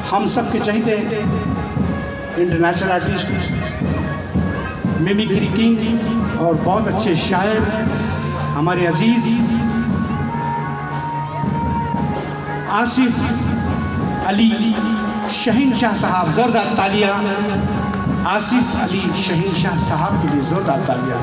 हम सब के चहीते इंटरनेशनल आर्टिस्ट, मिमिक्री किंग और बहुत अच्छे शायर हमारे अजीज़ आसिफ अली शहीनशाह साहब, ज़ोरदार तालियां आसिफ अली शहीनशाह साहब के लिए, ज़ोरदार तालियां।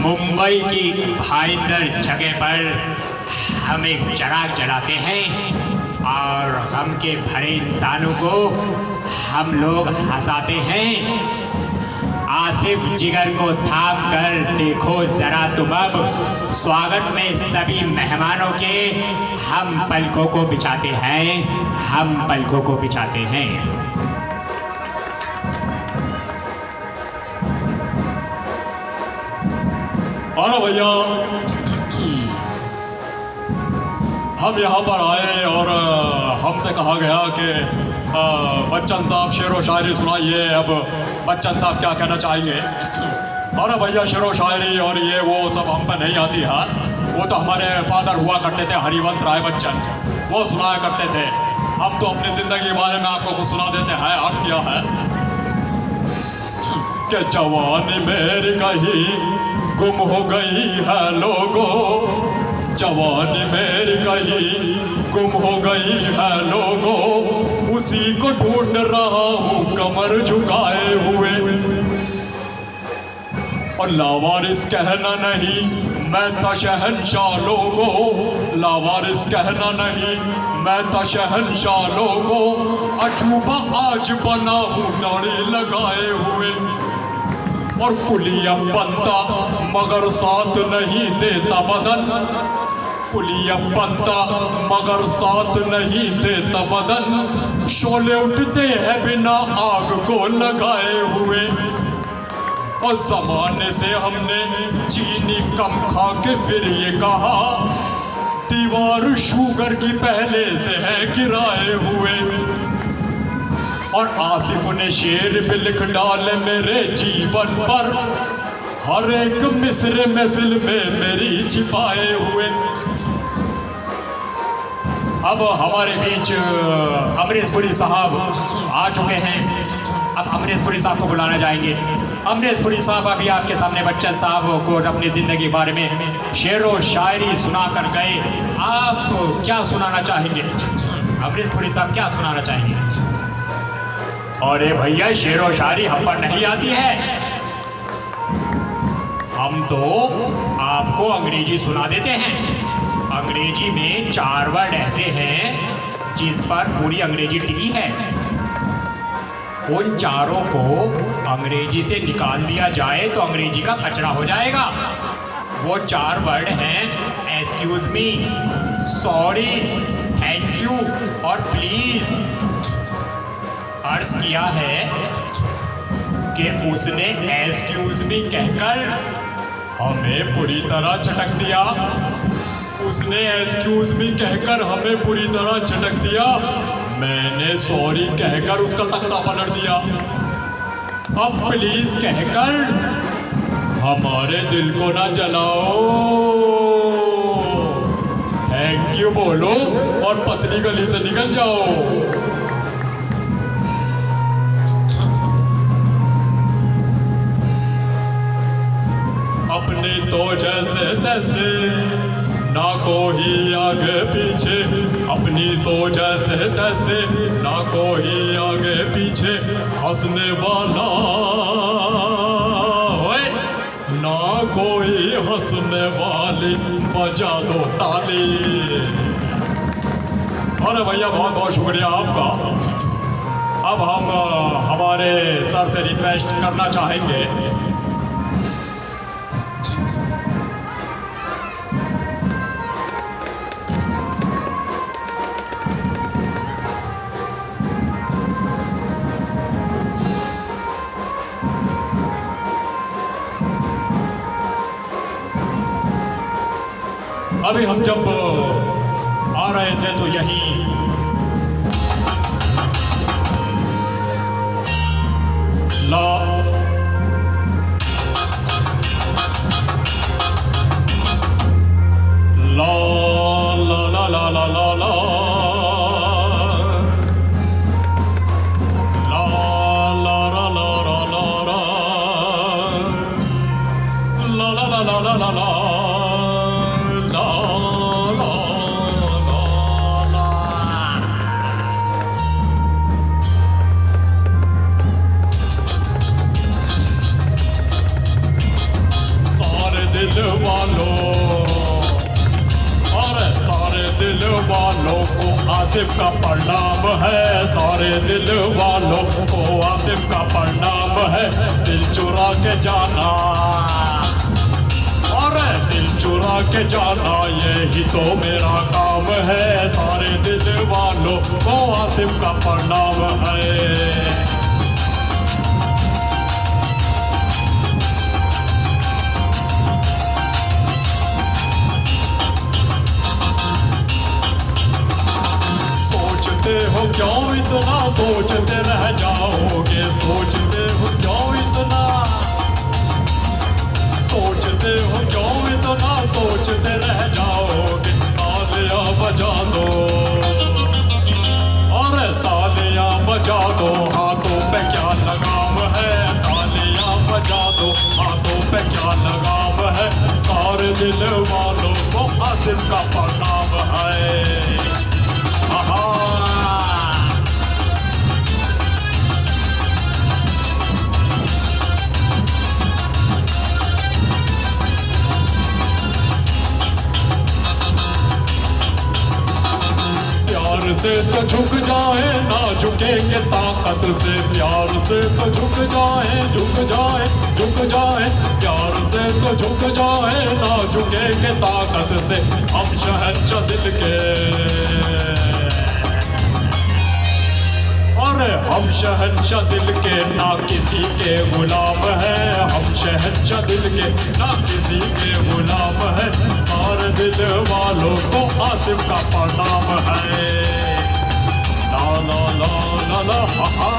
मुंबई की भाईंदर जगह पर हम एक चिराग जलाते हैं और गम के भरे इंसानों को हम लोग हंसाते हैं। आसिफ जिगर को थाम कर देखो जरा तुम अब, स्वागत में सभी मेहमानों के हम पलकों को बिछाते हैं, हम पलकों को बिछाते हैं। अरे भैया, हम यहाँ पर आए और हमसे कहा गया कि बच्चन साहब शेर व शायरी सुनाइए। अब बच्चन साहब क्या कहना चाहेंगे? अरे भैया, शेर व शायरी और ये वो सब हम पर नहीं आती है। वो तो हमारे फादर हुआ करते थे, हरिवंश राय बच्चन, वो सुनाया करते थे। हम तो अपनी ज़िंदगी के बारे में आपको कुछ सुना देते हैं। अर्ज किया है कि जवानी मेरी कहीं गुम हो गई है लोगों, जवानी मेरी कहीं गुम हो गई है लोगों, उसी को ढूंढ रहा हूँ कमर झुकाए हुए। और लावारिस कहना नहीं मैं तो शहंशाह लोगों, लावारिस कहना नहीं मैं तो शहंशाह लोगों, अजूबा आज बना हूँ दाढ़ी लगाए हुए। और कुलिया बनता मगर साथ नहीं देता बदन, कुलिया बनता मगर साथ नहीं देता बदन, शोले उठते हैं बिना आग को लगाए हुए। और जमाने से हमने चीनी कम खा के फिर ये कहा, दीवार शुगर की पहले से है गिराए हुए। और आसिफ ने शेर भी लिख डाले मेरे जीवन पर, हर एक मिसरे में फिल्में मेरी छिपाए हुए। अब हमारे बीच अमरीश पुरी साहब आ चुके हैं। अब अमरीश पुरी साहब को बुलाना जाएंगे। अमरीश पुरी साहब अभी आपके सामने बच्चन साहब को अपनी ज़िंदगी के बारे में शेर व शायरी सुना कर गए। आप क्या सुनाना चाहेंगे? अमरीश पुरी साहब क्या सुनाना चाहेंगे? और ये भैया, शेर व शायरी हम पर नहीं आती है, हम तो आपको अंग्रेजी सुना देते हैं। अंग्रेजी में 4 वर्ड ऐसे हैं जिस पर पूरी अंग्रेजी टिकी है। उन चारों को अंग्रेजी से निकाल दिया जाए तो अंग्रेजी का कचरा हो जाएगा। वो 4 वर्ड हैं excuse me, sorry, thank you और प्लीज। अर्ज किया है कि उसने एक्सक्यूज मी कहकर हमें पूरी तरह झटक दिया, उसने एक्सक्यूज मी कहकर हमें पूरी तरह झटक दिया, मैंने सॉरी कहकर उसका तख्ता पलट दिया। अब प्लीज कहकर हमारे दिल को ना जलाओ, थैंक यू बोलो और पतली गली से निकल जाओ। अपने तो जैसे तैसे ना कोई आगे पीछे, अपनी तो जैसे तैसे ना कोई आगे पीछे, हंसने वाला होए ना कोई हंसने वाली, बजा दो ताली। अरे भैया, बहुत बहुत शुक्रिया आपका। अब हम हमारे सर से रिक्वेस्ट करना चाहेंगे, अभी हम जब आ रहे थे तो यहीं ला ला ला ला ला ला ला ला आसिफ का प्रणाम है, सारे दिल वालों को आसिफ का प्रणाम है। दिल चुरा के जाना और दिल चुरा के जाना यही तो मेरा काम है। सारे दिल वालों को आसिफ का प्रणाम है। हो क्यों इतना सोचते रह जाओगे, सोचते हो क्यों इतना, सोचते हो क्यों इतना सोचते रह जाओगे। तालियां बजा दो और तालियां बजा दो, हाथों पे क्या लगाम है। तालियां बजा दो, हाथों पे क्या लगाम है। सारे दिल वालों को आसिफ का प्रणाम है। प्यार से तो झुक जाए ना झुकेंगे ताकत से, प्यार से तो झुक जाए, झुक जाए, झुक जाए। प्यार से तो झुक जाए ना झुकेंगे ताकत से। हम शहंशाह दिल के, अरे हम शहंशाह दिल के ना किसी के गुलाम है। हम शहंशाह दिल के ना किसी के गुलाम है। सारे दिल वालों को आसिफ का प्रणाम है। ला ला ला ला ला हा हा।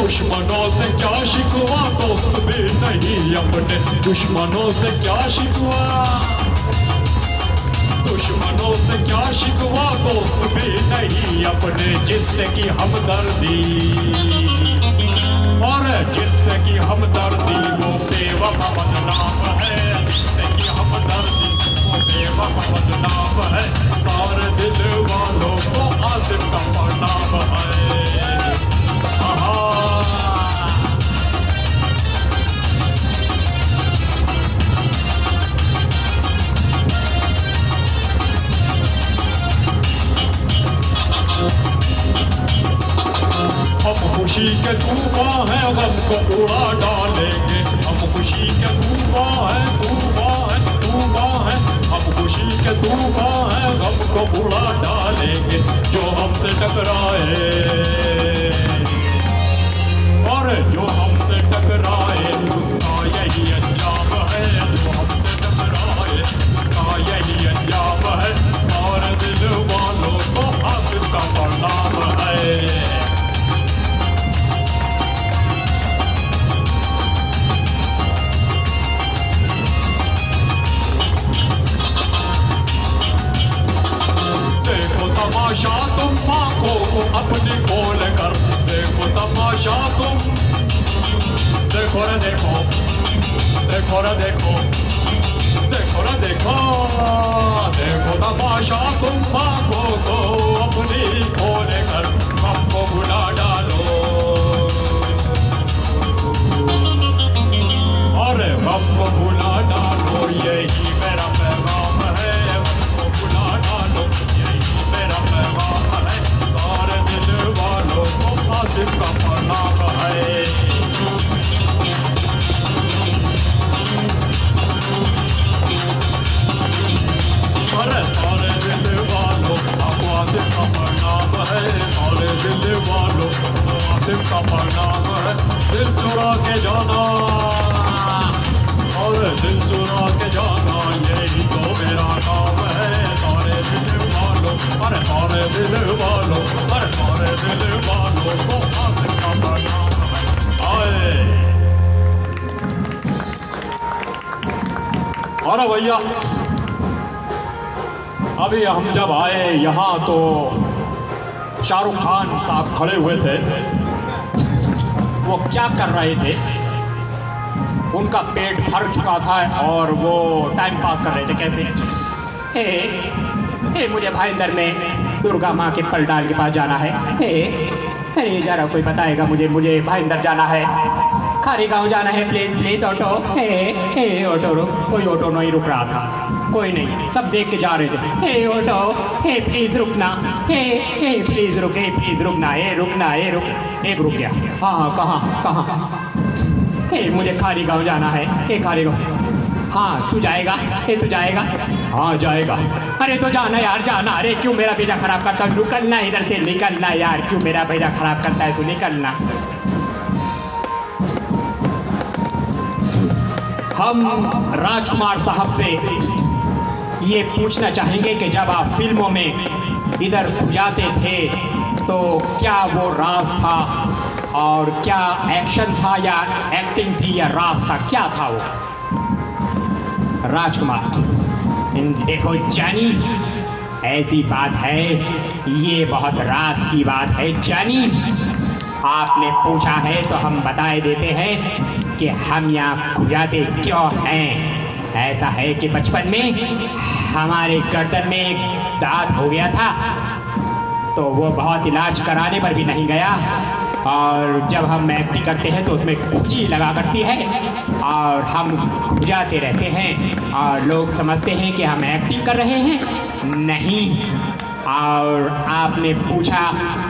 दुश्मनों से क्या शिकवा, दोस्त भी नहीं अपने। दुश्मनों से क्या शिकवा, दुश्मनों से क्या शिकवा, दोस्त भी नहीं अपने। जिससे कि हमदर्दी और जिससे कि हमदर्दी वो बेवफा बदनाम है। जिससे कि हमदर्दी वो बेवफा बदनाम है। सारे दिल वालों को आसिफ का प्रणाम है। हम खुशी के तूफान हैं, गम को उड़ा डालेंगे। हम खुशी के तूफान हैं, तूफान हैं, तूफान हैं। हम खुशी के तूफान हैं, गम को उड़ा डालेंगे। जो हमसे टकराए और जो हमसे टकराए उसका यही अंजाम है। जो हमसे टकराए उसका यही अंजाम है। सारे दिल वालों को आसिफ का प्रणाम है। तमाशा तुम आंखों को अपनी खोल कर देखो, तमाशा तुम देखो रे देखो, देखो रे देखो, देखो रे देखो, देखो तमाशा तुम आंखों को अपनी खोल कर हमको भुला डालो। अरे हमको भुला डालो, यही मेरा पैगाम है। हमको भुला डालो, सारे दिल वालों को आसिफ का प्रणाम है। अरे सारे दिल वालों को आसिफ का प्रणाम है। सारे दिल वालों को आसिफ का प्रणाम है। दिल चुरा के जाना और दिल चुरा के जाना यही तो मेरा काम है। भैया। अभी हम जब आए यहाँ तो शाहरुख खान साहब खड़े हुए थे। वो क्या कर रहे थे? उनका पेट भर चुका था और वो टाइम पास कर रहे थे। कैसे? हे मुझे भाईंदर में दुर्गा माँ के पंडाल के पास जाना है। अरे जरा कोई बताएगा मुझे भाईंदर जाना है, खारी गांव जाना है। Please auto. ऑटो रुक। कोई ऑटो नहीं रुक रहा था, कोई नहीं, सब देख के जा रहे थे। ऑटो, प्लीज रुकना। प्लीज रुक, प्लीज रुकना। रुकना। एक रुक गया। हाँ कहाँ? मुझे खारी गांव जाना है। खारी गांव। हाँ तू जाएगा? तू जाएगा? हाँ जाएगा। अरे तो जाना यार, जाना। अरे क्यों मेरा बेटा खराब करता है? निकलना इधर से, निकलना यार। क्यों मेरा बेटा खराब करता है? तू निकलना। हम राजकुमार साहब से ये पूछना चाहेंगे कि जब आप फिल्मों में इधर जाते थे तो क्या वो राज था और क्या एक्शन था या एक्टिंग थी या राज था? क्या था वो? राजकुमार, देखो जानी, ऐसी बात है, ये बहुत राज की बात है जानी। आपने पूछा है तो हम बताए देते हैं कि हम यहाँ खुजाते क्यों हैं। ऐसा है कि बचपन में हमारे गर्दन में एक दांत हो गया था, तो वो बहुत इलाज कराने पर भी नहीं गया, और जब हम एक्टिंग करते हैं तो उसमें खुजी लगा करती है और हम खुजाते रहते हैं और लोग समझते हैं कि हम एक्टिंग कर रहे हैं। नहीं। और आपने पूछा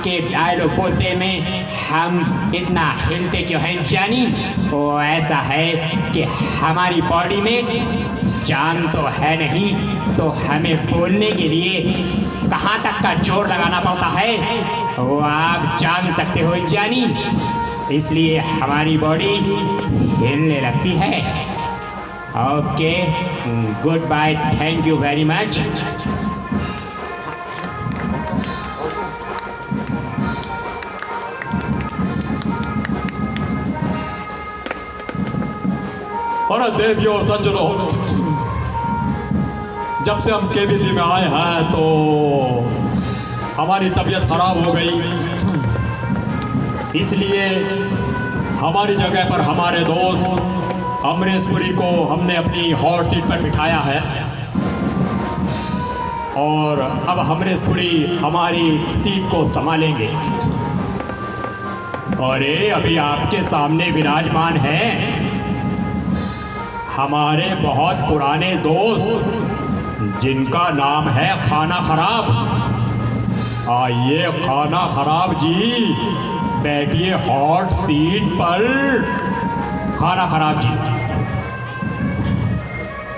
कि डायलॉग बोलते में हम इतना हिलते क्यों हैं जानी? वो ऐसा है कि हमारी बॉडी में जान तो है नहीं, तो हमें बोलने के लिए कहाँ तक का जोर लगाना पड़ता है वो आप जान सकते हो जानी। इसलिए हमारी बॉडी हिलने लगती है। Okay, goodbye, thank you very much. और देवियों और सज्जनों, जब से हम केबीसी में आए हैं तो हमारी तबीयत खराब हो गई, इसलिए हमारी जगह पर हमारे दोस्त अमरीश पुरी को हमने अपनी हॉट सीट पर बिठाया है और अब अमरीश पुरी हमारी सीट को संभालेंगे। अरे अभी आपके सामने विराजमान है हमारे बहुत पुराने दोस्त जिनका नाम है खाना खराब। आइए खाना खराब जी, बैठिए हॉट सीट पर। खाना खराब जी,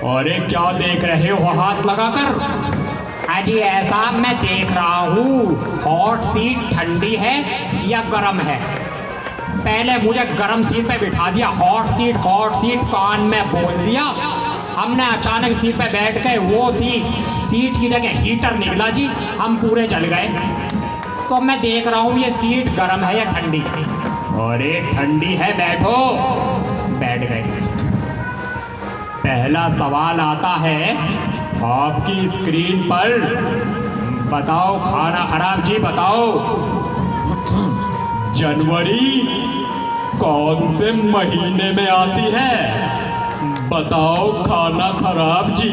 अरे क्या देख रहे हो हाथ लगाकर? अजी ऐसा मैं देख रहा हूँ हॉट सीट ठंडी है या गर्म है। पहले मुझे गर्म सीट पे बिठा दिया, हॉट सीट कान में बोल दिया। हमने अचानक सीट पे बैठ गए, वो थी सीट की जगह हीटर निकला जी, हम पूरे जल गए। तो मैं देख रहा हूँ ये सीट गर्म है या ठंडी। अरे ठंडी है, बैठो। बैठ गए। पहला सवाल आता है आपकी स्क्रीन पर, बताओ खाना खराब जी, बताओ जनवरी कौन से महीने में आती है? बताओ खाना खराब जी,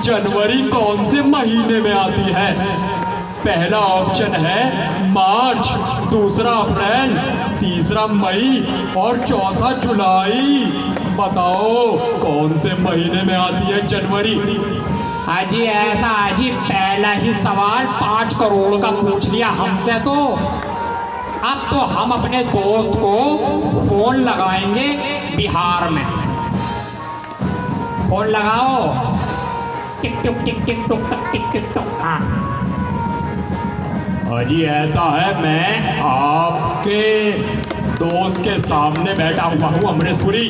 जनवरी कौन से महीने में आती है? पहला ऑप्शन है मार्च, दूसरा अप्रैल, तीसरा मई और चौथा जुलाई। बताओ कौन से महीने में आती है जनवरी? हाजी ऐसा हाजी, पहला ही सवाल 5 करोड़ का पूछ लिया हमसे। तो अब तो हम अपने दोस्त को फोन लगाएंगे बिहार में। फोन लगाओ, टिक टुक टिक टिक टुक टिक टिक टुक। हाँ अजी ऐसा है, मैं आपके दोस्त के सामने बैठा हुआ हूँ अमरीश पुरी,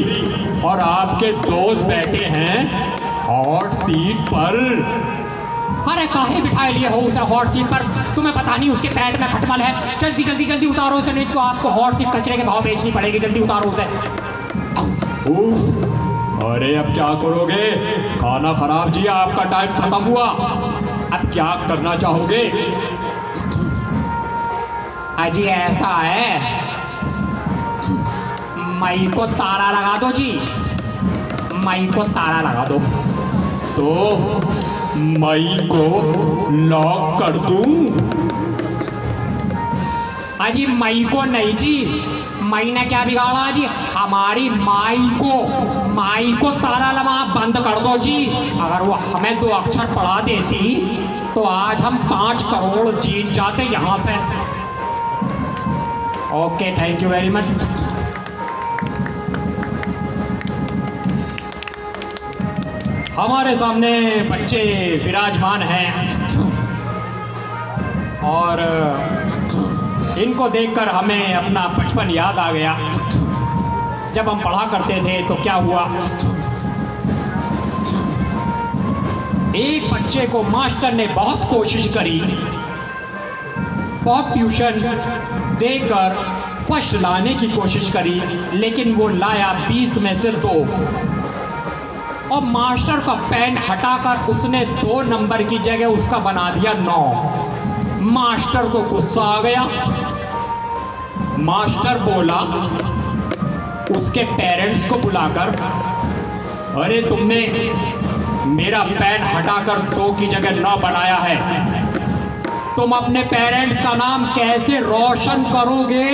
और आपके दोस्त बैठे हैं हॉट सीट पर। अरे काहे बिठाए लिए हो उसे हॉट सीट पर? तुम्हें पता नहीं उसके पेट में खटमल है? जल्दी जल्दी जल्दी उतारो उसे, नहीं तो आपको हॉट सीट कचरे के भाव बेचनी पड़ेगी। जल्दी उतारो उसे। अरे अब क्या करोगे? खाना खराब जी, आपका टाइम खत्म हुआ। अब क्या करना चाहोगे? अजी ऐसा है, मई को ताला लगा दो जी, मई को ताला लगा दो। तो मई को लॉक कर दूं? अजी मई को नहीं जी, मई ने क्या बिगाड़ा जी? हमारी माई को ताला लगा बंद कर दो जी। अगर वो हमें 2 अक्षर पढ़ा देती तो आज हम 5 करोड़ जीत जाते यहाँ से। Okay, thank you very much. हमारे सामने बच्चे विराजमान हैं और इनको देखकर हमें अपना बचपन याद आ गया। जब हम पढ़ा करते थे तो क्या हुआ, एक बच्चे को मास्टर ने बहुत कोशिश करी, बहुत ट्यूशन देकर फर्स्ट लाने की कोशिश करी, लेकिन वो लाया 20 में से 2 और मास्टर का पेन हटाकर उसने 2 नंबर की जगह उसका बना दिया 9। मास्टर को गुस्सा आ गया। मास्टर बोला उसके पेरेंट्स को बुलाकर, अरे तुमने मेरा पेन हटाकर 2 की जगह 9 बनाया है, तुम अपने पेरेंट्स का नाम कैसे रोशन करोगे?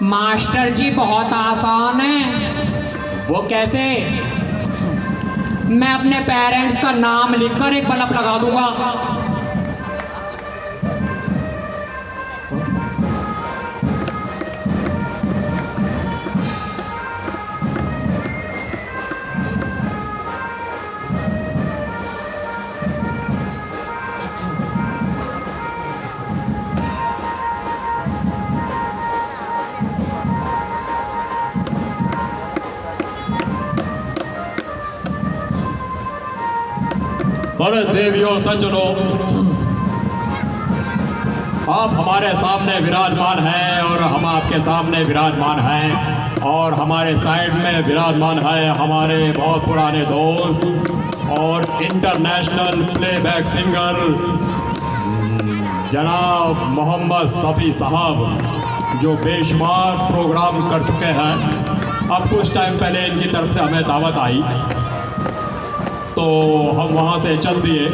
मास्टर जी बहुत आसान है। वो कैसे? मैं अपने पेरेंट्स का नाम लिखकर एक बल्ब लगा दूंगा। अरे देवियों सज्जनों, आप हमारे सामने विराजमान हैं और हम आपके सामने विराजमान हैं, और हमारे साइड में विराजमान है हमारे बहुत पुराने दोस्त और इंटरनेशनल प्लेबैक सिंगर जनाब मोहम्मद सफ़ी साहब, जो बेशुमार प्रोग्राम कर चुके हैं। अब कुछ टाइम पहले इनकी तरफ से हमें दावत आई तो हम वहाँ से चल दिए।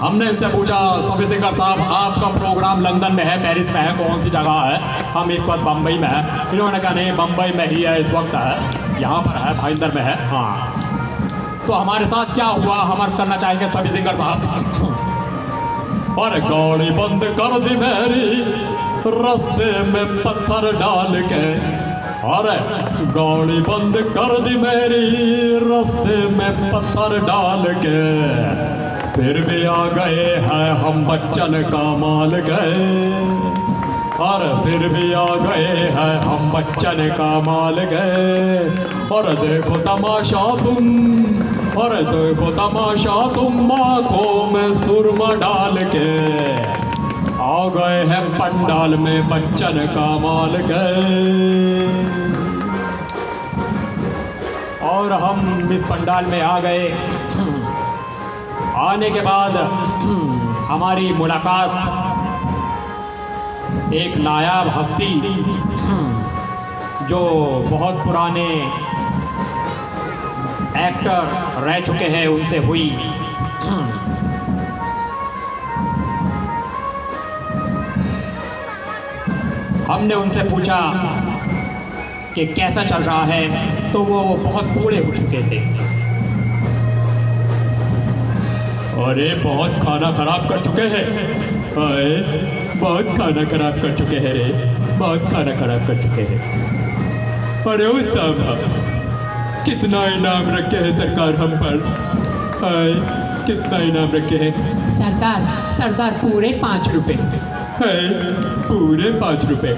हमने इनसे पूछा, सफ़ी सिंगर साहब आपका प्रोग्राम लंदन में है, पेरिस में है, कौन सी जगह है? हम इस वक्त बम्बई में है। इन्होंने कहा नहीं, बम्बई में ही है इस वक्त, है यहाँ पर है, भाईंदर में है। हाँ, तो हमारे साथ क्या हुआ हम अर्ज करना चाहेंगे सफ़ी सिंगर साहब। और गाड़ी बंद कर दी मेरी रास्ते में पत्थर डाल के, अरे गाड़ी बंद कर दी मेरी रास्ते में पत्थर डाल के, फिर भी आ गए हैं हम बच्चन का माल गए, और फिर भी आ गए हैं हम बच्चन का माल गए। और देखो तमाशा तुम, और देखो तमाशा तुम आँखों में सुरमा डाल के, आ गए हैं पंडाल में बच्चन का माल गए। और हम इस पंडाल में आ गए। आने के बाद हमारी मुलाकात एक नायाब हस्ती जो बहुत पुराने एक्टर रह चुके हैं उनसे हुई। हमने उनसे पूछा कि कैसा चल रहा है, तो वो बहुत बूढ़े हो चुके थे। अरे बहुत खाना खराब कर चुके हैं, अरे बहुत खाना खराब कर चुके हैं रे, बहुत खाना खराब कर चुके हैं। अरे उस साहब कितना इनाम रखे हैं सरकार हम पर, अरे कितना इनाम रखे हैं सरदार? सरदार पूरे 5 रुपए। पूरे 5 रुपए?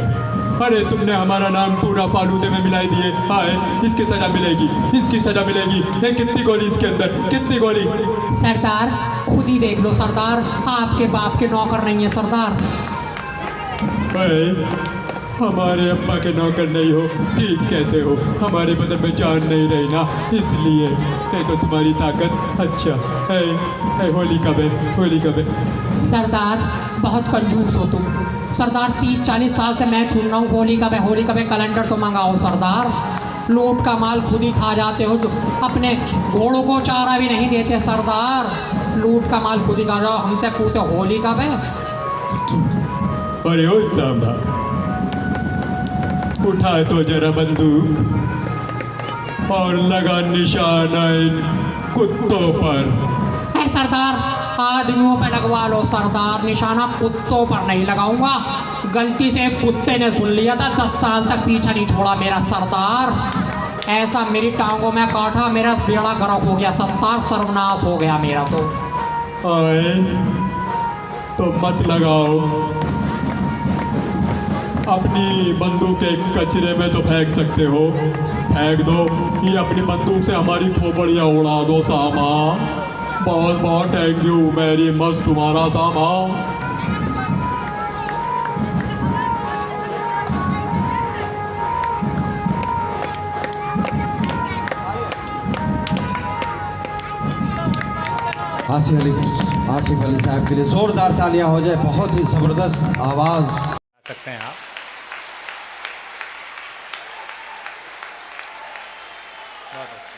अरे तुमने हमारा नाम पूरा फालूदे में मिलाई दिए। हाय, इसकी सजा मिलेगी, इसकी सजा मिलेगी। ये कितनी गोली इसके अंदर, कितनी गोली? सरदार खुद ही देख लो सरदार, आपके बाप के नौकर नहीं है सरदार। हमारे अम्मा के नौकर नहीं हो, ठीक कहते हो, हमारे बदन में जान नहीं रही ना, इसलिए। नहीं तो तुम्हारी ताकत। अच्छा है होली कब है, होली कब है? सरदार बहुत कंजूस हो तुम। सरदार 30-40 साल से मैं सुन रहा हूँ होली कब है, होली कब है। कैलेंडर तो मंगाओ सरदार। लूट का माल खुद ही खा जाते हो, जो अपने घोड़ों को चारा भी नहीं देते सरदार। लूट का माल खुद ही खा जाओ, हमसे पूछते होली कब है। अरे ओ सांबा, उठा तो जरा बंदूक और लगा निशाना इन कुत्तों पर। है सरदार, आदमियों पे लगवा लो सरदार, निशाना कुत्तों पर नहीं लगाऊंगा। गलती से एक कुत्ते ने सुन लिया था, 10 साल तक पीछा नहीं छोड़ा मेरा सरदार। ऐसा मेरी टांगों में काटा, मेरा बेड़ा गर्क हो गया सरदार, सर्वनाश हो गया मेरा तो। आए तो मत लगाओ, अपनी बंदूक एक कचरे में तो फेंक सकते हो, फेंक दो। ये अपनी बंदूक से हमारी खोपड़ियाँ उड़ा दो सामा। बहुत बहुत थैंक यू मेरी मस्त तुम्हारा सामा। आसिफ अली साहब के लिए जोरदार तालियां हो जाए, बहुत ही जबरदस्त आवाज। सकते हैं आप। बहुत अच्छा।